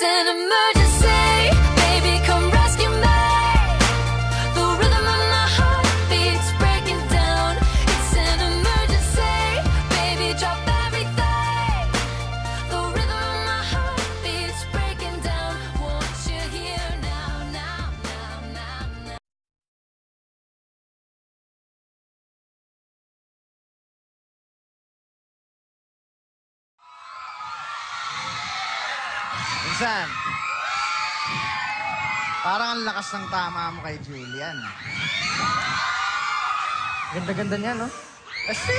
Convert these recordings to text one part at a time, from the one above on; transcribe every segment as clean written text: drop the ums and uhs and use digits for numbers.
an emergency. Baby, come rescue me. The rhythm of my heart beats breaking down. It's an emergency. Baby, drop everything. The rhythm of my heart beats breaking down. Want you here now, now, now, now, now. Minsan, parang ang lakas ng tama mo kay Julian. Ganda-ganda niya, no? Kasi...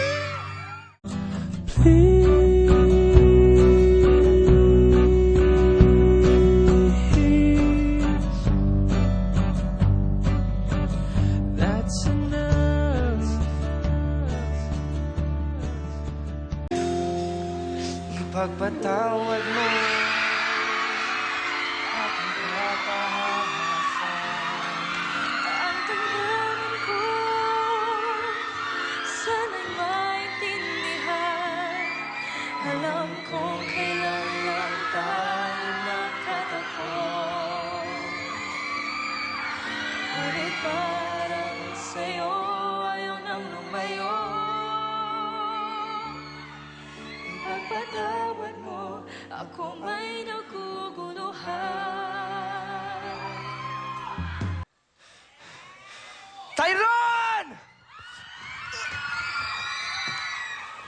That's enough. Ipagpatawad mo aking kapahasan. Ang tanggalan ko, sana'y maintindihan. Alam kong kailan lang tayo nakatako. Ngunit parang sa'yo ayaw nang lumayo. Ipagpatawad mo, ako may naguguluhan. Tyron!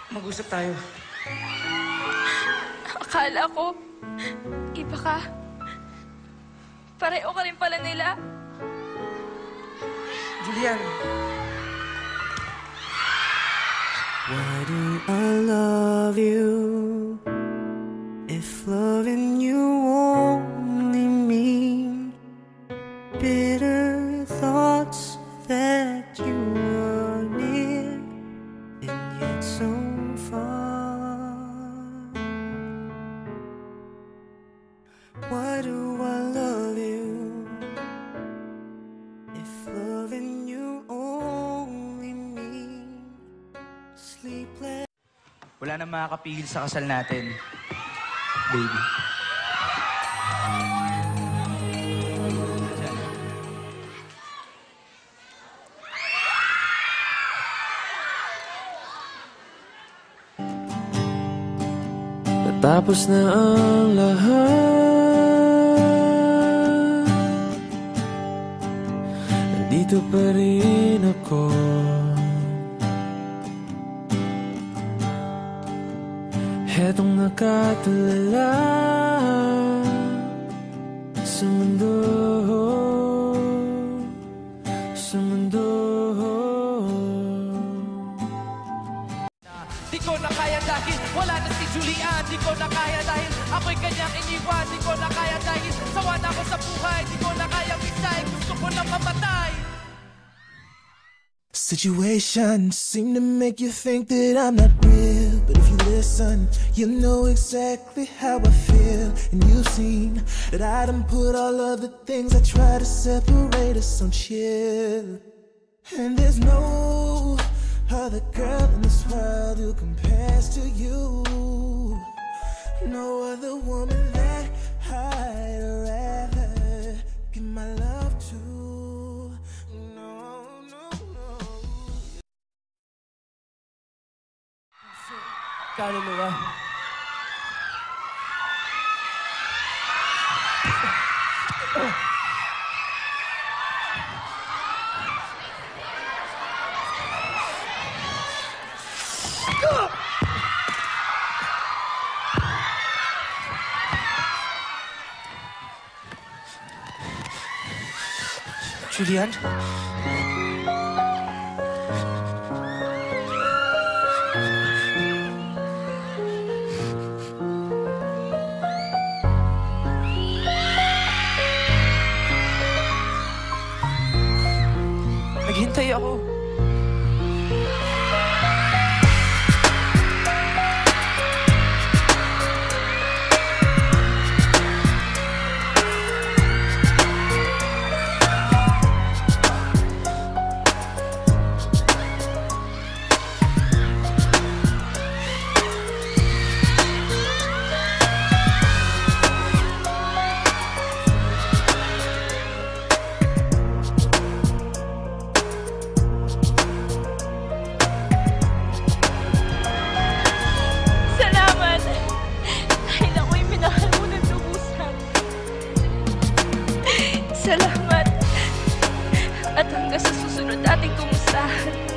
Mag-usap tayo. Akala ko, iba ka. Pareho ka rin pala nila. Julian. Why do I love you if loving you only mean bitter thoughts that you are near and yet so far? Why do I love you if loving you only mean sleepless? Wala nang makakapigil sa kasal natin, baby. Natapos na ang lahat, nandito pa rin ako. Hetong nakatulala sa mundo, sa mundo. Di ko na kaya dahil wala na si Julian. Di ko na kaya dahil ako'y kanyang iniwan. Di ko na kaya dahil sawa na ako sa buhay. Di ko na kaya pisay, gusto ko na mamatay. Situations seem to make you think that I'm not real, but if you listen, you know exactly how I feel. And you've seen that I done put all of the things I try to separate us on chill. And there's no other girl in this world who compares to you. No other woman that I'd rather give my love to. No, no, no. Kano mo ba? Julian? Naghintay ako. about